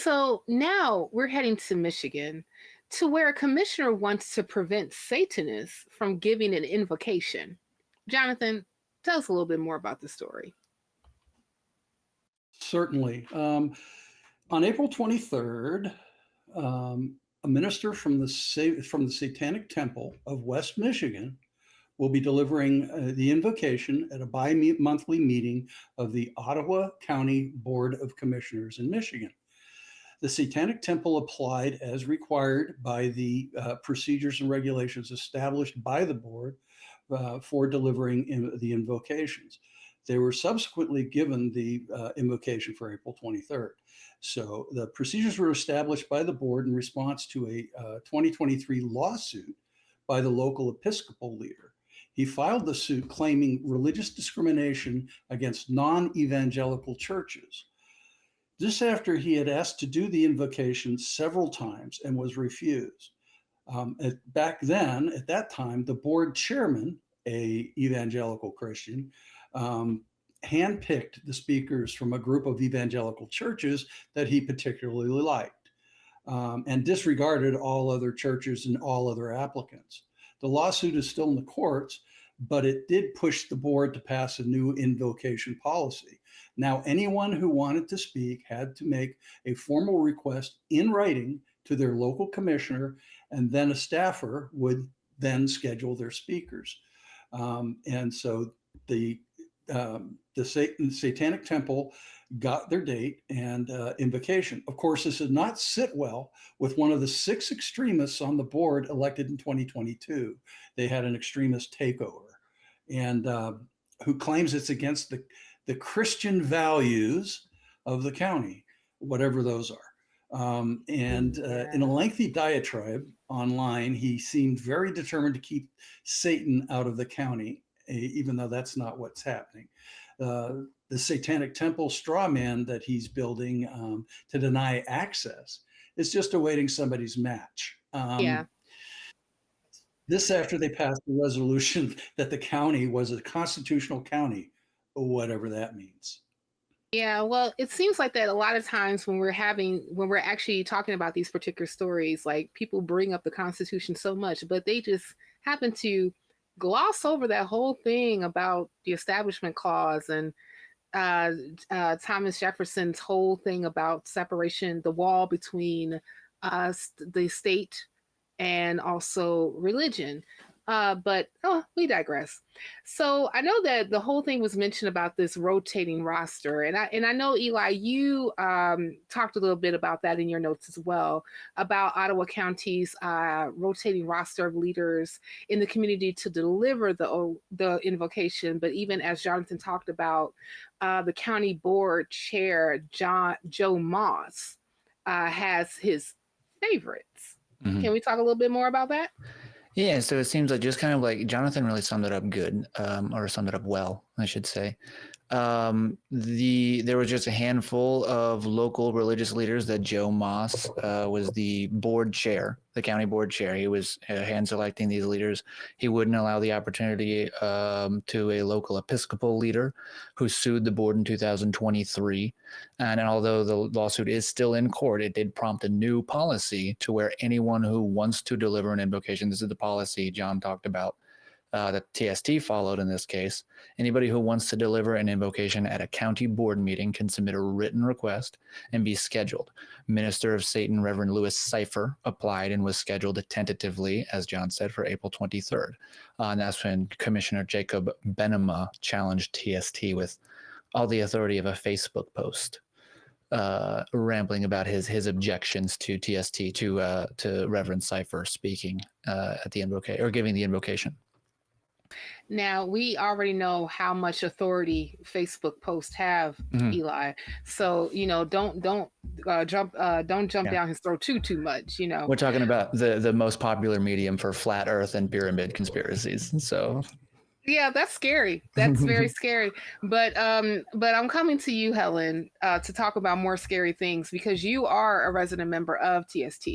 So now we're heading to Michigan, to where a commissioner wants to prevent Satanists from giving an invocation. Jonathan, tell us a little bit more about the story. Certainly. On April 23rd, a minister from the Satanic Temple of West Michigan will be delivering the invocation at a bi-monthly meeting of the Ottawa County Board of Commissioners in Michigan. The Satanic Temple applied as required by the procedures and regulations established by the board for delivering the invocations. They were subsequently given the invocation for April 23rd. So the procedures were established by the board in response to a 2023 lawsuit by the local Episcopal leader. He filed the suit claiming religious discrimination against non-evangelical churches. This after he had asked to do the invocation several times and was refused. Back then, at that time, the board chairman, a evangelical Christian, handpicked the speakers from a group of evangelical churches that he particularly liked, and disregarded all other churches and all other applicants. The lawsuit is still in the courts, but it did push the board to pass a new invocation policy. Now, anyone who wanted to speak had to make a formal request in writing to their local commissioner, and then a staffer would then schedule their speakers. And so the Satanic Temple got their date and invocation. Of course, this did not sit well with one of the 6 extremists on the board elected in 2022. They had an extremist takeover, and who claims it's against the Christian values of the county, whatever those are. In a lengthy diatribe online, he seemed very determined to keep Satan out of the county, even though that's not what's happening. The Satanic Temple straw man that he's building to deny access is just awaiting somebody's match. This after they passed the resolution that the county was a constitutional county, whatever that means. Yeah, well, it seems like that a lot of times when we're actually talking about these particular stories, like people bring up the Constitution so much, but they just happen to gloss over that whole thing about the Establishment Clause and Thomas Jefferson's whole thing about separation, the wall between the state and also religion. But we digress. So I know that the whole thing was mentioned about this rotating roster, and I know, Eli, you talked a little bit about that in your notes as well, about Ottawa County's rotating roster of leaders in the community to deliver the invocation. But even as Jonathan talked about, the county board chair Joe Moss has his favorites. Mm-hmm. Can we talk a little bit more about that? Yeah, so it seems like just kind of like Jonathan really summed it up good, or summed it up well, I should say. There was just a handful of local religious leaders that Joe Moss was the board chair, the county board chair. He was hand selecting these leaders. He wouldn't allow the opportunity to a local Episcopal leader who sued the board in 2023. And although the lawsuit is still in court, it did prompt a new policy to where anyone who wants to deliver an invocation, this is the policy John talked about, that TST followed in this case. Anybody who wants to deliver an invocation at a county board meeting can submit a written request and be scheduled. Minister of Satan, Reverend Louis Cypher, applied and was scheduled tentatively, as John said, for April 23rd. And that's when Commissioner Jacob Bena challenged TST with all the authority of a Facebook post, rambling about his objections to TST, to Reverend Cypher speaking at the invocation, or giving the invocation. Now, we already know how much authority Facebook posts have, mm-hmm. Eli. So, don't jump down his throat too much. We're talking about the most popular medium for flat Earth and pyramid conspiracies. So, yeah, that's scary. That's very scary. But I'm coming to you, Helen, to talk about more scary things, because you are a resident member of TST,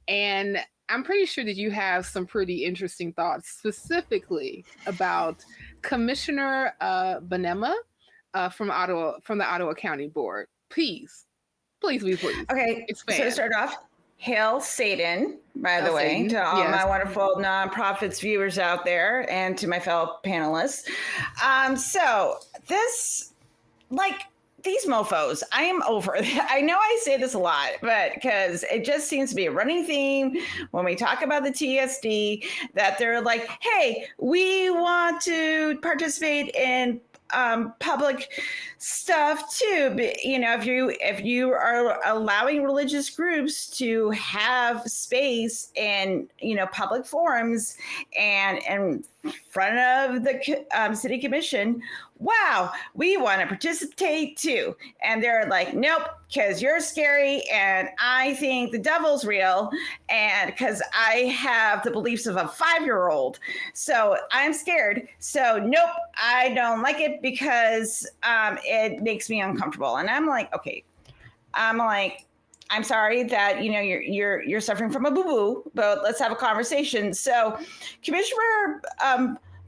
and I'm pretty sure that you have some pretty interesting thoughts specifically about Commissioner Bena from the Ottawa County Board. Please Please, please. Okay, so to Expand. start off, hail Satan, by the way, Satan, to all yes. my wonderful nonprofits viewers out there and to my fellow panelists. So this, like, these mofos, I am over. I know I say this a lot, but because it just seems to be a running theme when we talk about the TSD, that they're like, hey, we want to participate in public stuff too. But, you know, if you are allowing religious groups to have space in, you know, public forums and in front of the city commission, wow, we want to participate too. And they're like, nope, because you're scary and I think the devil's real, and because I have the beliefs of a 5-year-old, so I'm scared. So nope, I don't like it because it makes me uncomfortable. And I'm like, okay, I'm sorry that, you know, you're suffering from a boo-boo, but let's have a conversation. So Commissioner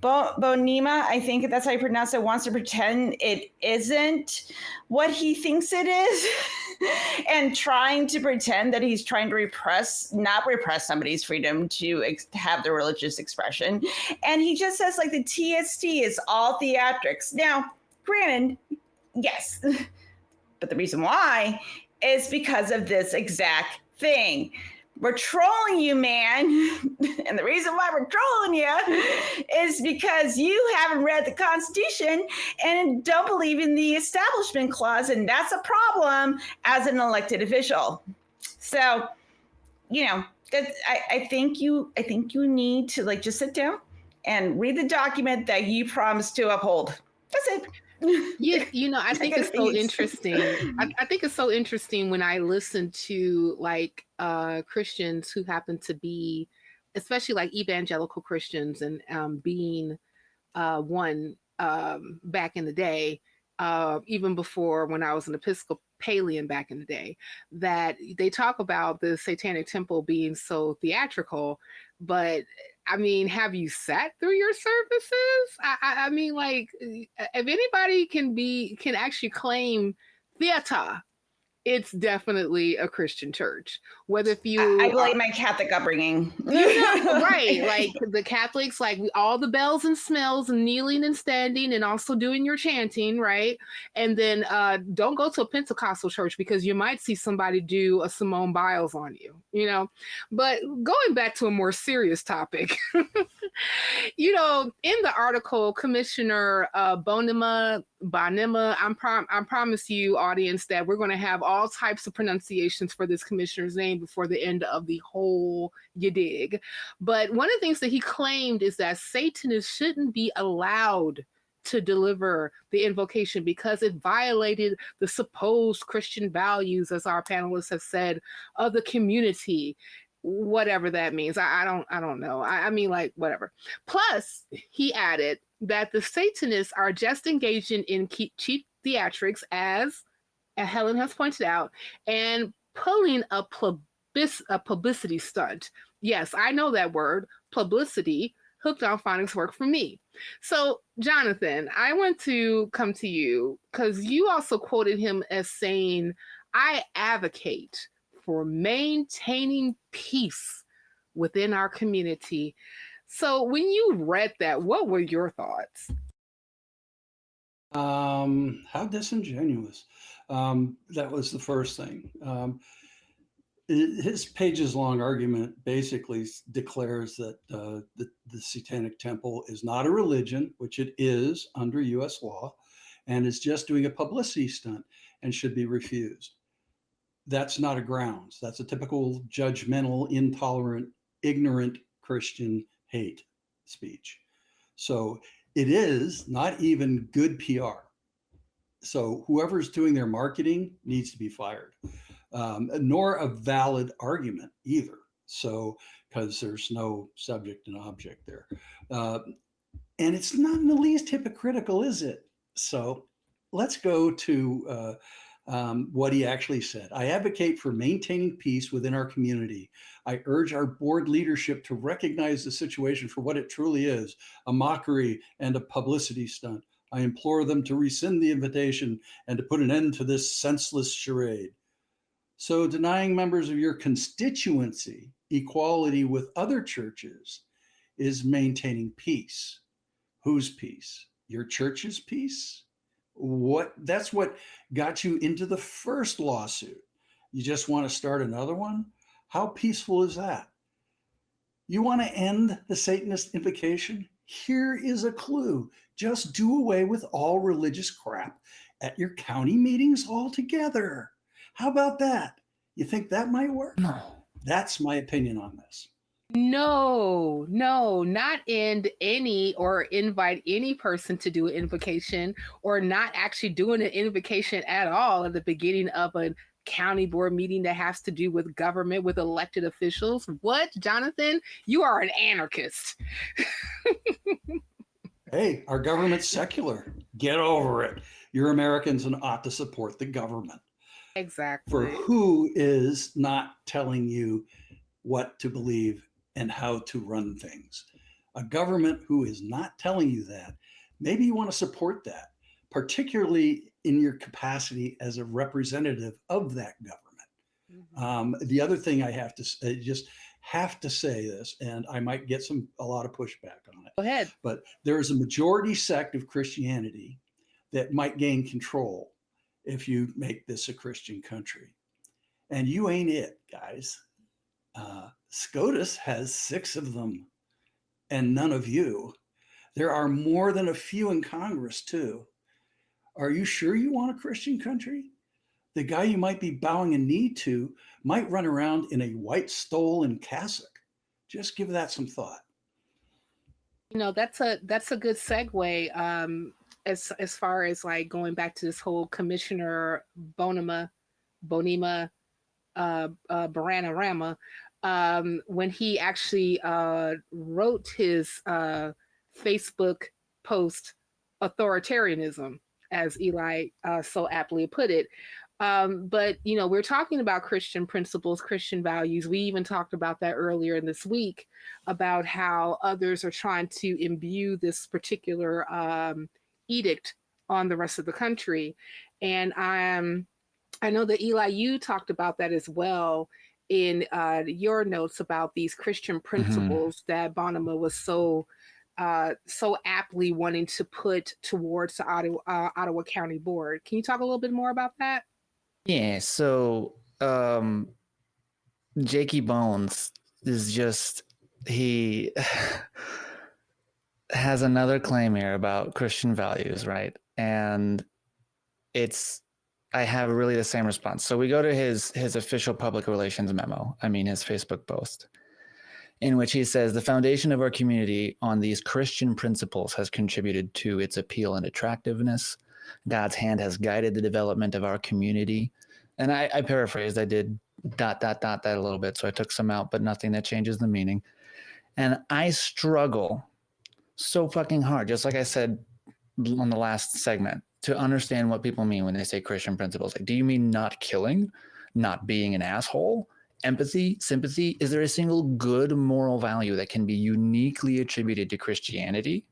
Bonema, I think that's how you pronounce it, wants to pretend it isn't what he thinks it is and trying to pretend that he's trying to not repress somebody's freedom to have their religious expression. And he just says, like, the TSD is all theatrics. Now, granted, yes, but the reason why is because of this exact thing. We're trolling you, man. And the reason why we're trolling you is because you haven't read the Constitution and don't believe in the Establishment Clause. And that's a problem as an elected official. So, you know, I think you need to, like, just sit down and read the document that you promised to uphold. That's it. You know, I think it's so interesting. I think it's so interesting when I listen to, like, Christians who happen to be, especially like evangelical Christians, and being one back in the day, even before when I was an Episcopalian back in the day, that they talk about the Satanic Temple being so theatrical. But I mean, have you sat through your services? I mean, like, if anybody can actually claim theater, it's definitely a Christian church. Whether if you, I blame my Catholic upbringing. right, like the Catholics, like all the bells and smells and kneeling and standing and also doing your chanting, right? And then don't go to a Pentecostal church because you might see somebody do a Simone Biles on you, you know. But going back to a more serious topic, you know, in the article, Commissioner Bonema, I promise you, audience, that we're going to have all types of pronunciations for this commissioner's name before the end of the whole you dig. But one of the things that he claimed is that Satanists shouldn't be allowed to deliver the invocation because it violated the supposed Christian values, as our panelists have said, of the community. Whatever that means. I don't know. I mean, like, whatever. Plus, he added that the Satanists are just engaging in cheap theatrics, as Helen has pointed out, and pulling a publicity stunt. Yes, I know that word, publicity. Hooked on phonics work for me. So, Jonathan, I want to come to you because you also quoted him as saying, I advocate for maintaining peace within our community. So when you read that, what were your thoughts? How disingenuous. That was the first thing. His pages long argument basically declares that the Satanic Temple is not a religion, which it is under US law, and is just doing a publicity stunt and should be refused. That's not a grounds. That's a typical judgmental, intolerant, ignorant Christian hate speech. So it is not even good PR. So whoever's doing their marketing needs to be fired, nor a valid argument either. So, because there's no subject and object there. And it's not in the least hypocritical, is it? So let's go to what he actually said. I advocate for maintaining peace within our community. I urge our board leadership to recognize the situation for what it truly is, a mockery and a publicity stunt. I implore them to rescind the invitation and to put an end to this senseless charade. So denying members of your constituency equality with other churches is maintaining peace. Whose peace? Your church's peace? That's what got you into the first lawsuit. You just want to start another one? How peaceful is that? You want to end the Satanist invocation? Here is a clue. Just do away with all religious crap at your county meetings altogether. How about that? You think that might work? No. That's my opinion on this. No, not end any or invite any person to do an invocation, or not actually doing an invocation at all at the beginning of a county board meeting that has to do with government, with elected officials. What, Jonathan? You are an anarchist. Hey, our government's secular. Get over it. You're Americans and ought to support the government. Exactly. For who is not telling you what to believe and how to run things? A government who is not telling you that. Maybe you want to support that, particularly in your capacity as a representative of that government. The other thing I have to say, just have to say this, and I might get a lot of pushback on it. Go ahead. But there is a majority sect of Christianity that might gain control if you make this a Christian country. And you ain't it, guys. SCOTUS has 6 of them and none of you. There are more than a few in Congress too. Are you sure you want a Christian country? The guy you might be bowing a knee to might run around in a white stole and cassock. Just give that some thought. You know, that's a good segue. As far as like going back to this whole Commissioner Bonema, Baranarama, when he actually wrote his Facebook post, authoritarianism, as Eli so aptly put it. But, you know, we're talking about Christian principles, Christian values. We even talked about that earlier in this week, about how others are trying to imbue this particular edict on the rest of the country. And I know that, Eli, you talked about that as well in your notes about these Christian principles that Bonema was so aptly wanting to put towards the Ottawa County Board. Can you talk a little bit more about that? Yeah, so Jakey Bones is just, he has another claim here about Christian values, right? And I have really the same response. So we go to his official public relations memo, his Facebook post, in which he says, the foundation of our community on these Christian principles has contributed to its appeal and attractiveness. God's hand has guided the development of our community. And I paraphrased, I did ... that a little bit. So I took some out, but nothing that changes the meaning. And I struggle so fucking hard, just like I said on the last segment, to understand what people mean when they say Christian principles. Like, do you mean not killing, not being an asshole, empathy, sympathy? Is there a single good moral value that can be uniquely attributed to Christianity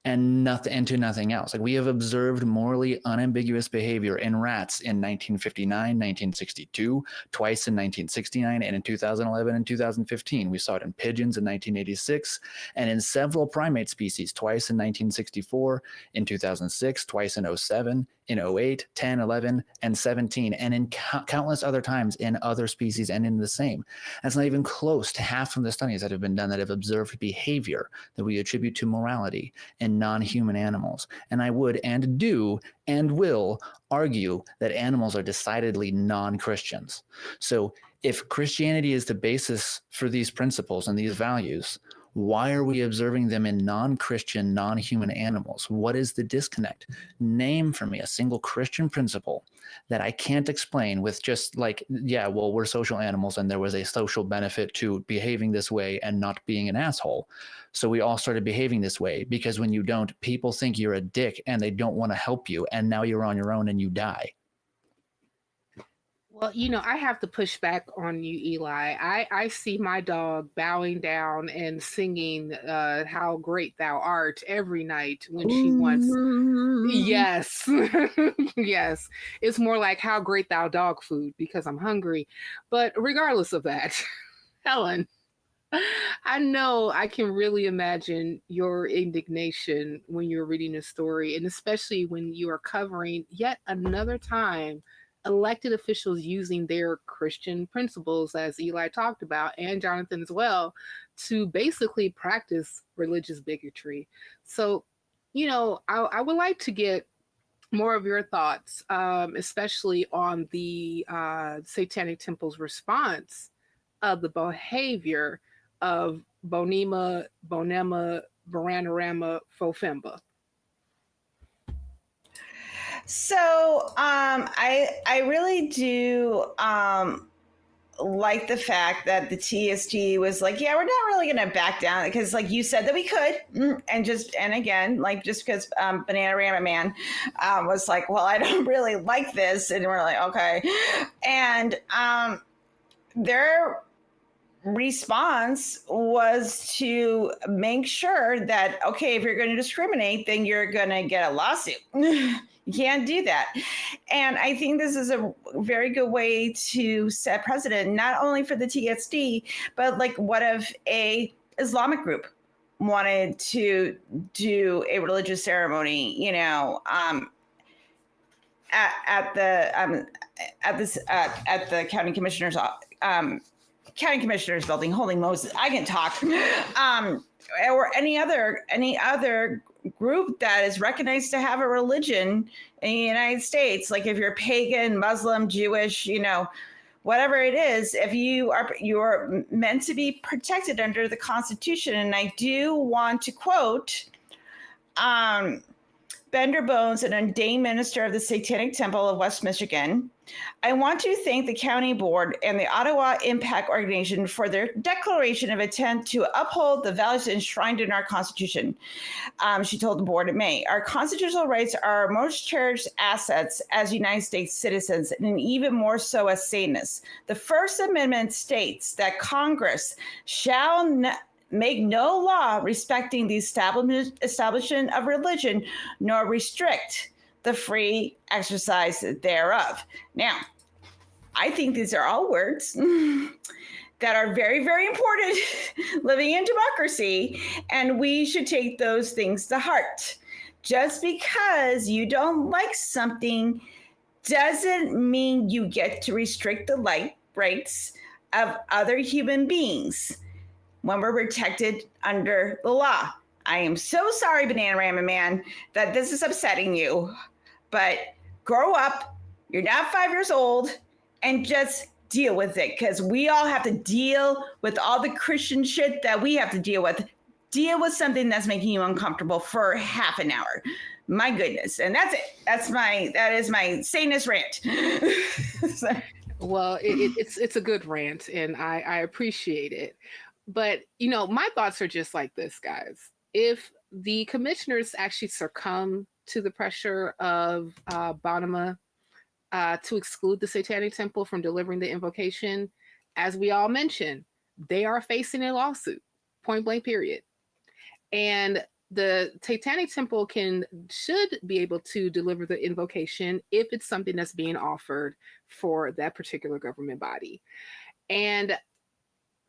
and to nothing else? Like, we have observed morally unambiguous behavior in rats in 1959, 1962, twice in 1969, and in 2011 and 2015. We saw it in pigeons in 1986, and in several primate species, twice in 1964, in 2006, twice in 07, in 08, 10, 11, and 17, and in countless other times in other species and in the same. That's not even close to half of the studies that have been done that have observed behavior that we attribute to morality in non-human animals. And I would and do and will argue that animals are decidedly non-Christians. So if Christianity is the basis for these principles and these values, why are we observing them in non-Christian, non-human animals? What is the disconnect? Name for me a single Christian principle that I can't explain with just like, yeah, well, we're social animals and there was a social benefit to behaving this way and not being an asshole. So we all started behaving this way, because when you don't, people think you're a dick and they don't want to help you. And now you're on your own and you die. Well, I have to push back on you, Eli. I see my dog bowing down and singing "How Great Thou Art" every night when she wants. Yes, yes. It's more like "How Great Thou Dog Food" because I'm hungry. But regardless of that, Helen, I know I can really imagine your indignation when you're reading the story, and especially when you are covering yet another time elected officials using their Christian principles, as Eli talked about, and Jonathan as well, to basically practice religious bigotry. So, I would like to get more of your thoughts, especially on the Satanic Temple's response of the behavior of Bonema, Baranarama, Fofemba. So I really do like the fact that the TST was like, yeah, we're not really going to back down because, like you said, that we could, and again, like just because Banana Man was like, well, I don't really like this, and we're like, okay, and their response was to make sure that, okay, if you're going to discriminate, then you're going to get a lawsuit. You can't do that. And I think this is a very good way to set precedent, not only for the TSD, but like what if a Islamic group wanted to do a religious ceremony, at the county commissioner's county commissioner's building. Holy Moses, I can talk. Or any other group that is recognized to have a religion in the United States, like if you're pagan, Muslim, Jewish, whatever it is, if you are meant to be protected under the Constitution. And I do want to quote Bender Bones, an ordained minister of the Satanic Temple of West Michigan. I want to thank the county board and the Ottawa Impact Organization for their declaration of intent to uphold the values enshrined in our Constitution. She told the board in May, our constitutional rights are our most cherished assets as United States citizens, and even more so as Satanists. The First Amendment states that Congress shall make no law respecting the establishment of religion, nor restrict the free exercise thereof. Now, I think these are all words that are very, very important living in democracy, and we should take those things to heart. Just because you don't like something doesn't mean you get to restrict the rights of other human beings when we're protected under the law. I am so sorry, Banana Rama Man, that this is upsetting you, but grow up. You're not 5 years old, and just deal with it, because we all have to deal with all the Christian shit that we have to deal with. Deal with something that's making you uncomfortable for half an hour. My goodness. And that's it. That is my Satanist rant. Well, it's a good rant, and I appreciate it. But, my thoughts are just like this, guys. If the commissioners actually succumb to the pressure of Bonema to exclude the Satanic Temple from delivering the invocation, as we all mentioned, they are facing a lawsuit, point blank, period. And the Satanic Temple should be able to deliver the invocation if it's something that's being offered for that particular government body. And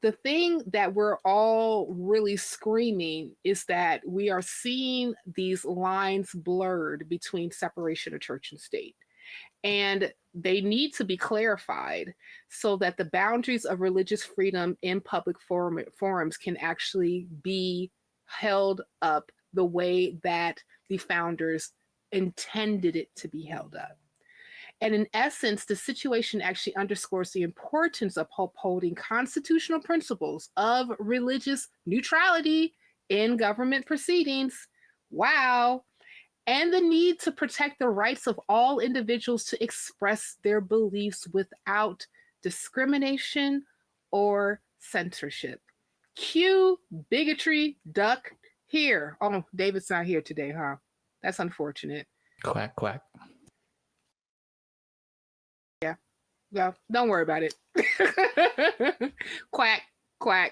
the thing that we're all really screaming is that we are seeing these lines blurred between separation of church and state. And they need to be clarified so that the boundaries of religious freedom in public forums can actually be held up the way that the founders intended it to be held up. And in essence, the situation actually underscores the importance of upholding constitutional principles of religious neutrality in government proceedings. Wow. And the need to protect the rights of all individuals to express their beliefs without discrimination or censorship. Cue bigotry duck here. Oh, David's not here today, huh? That's unfortunate. Quack, quack. Yeah. Well, don't worry about it. Quack, quack.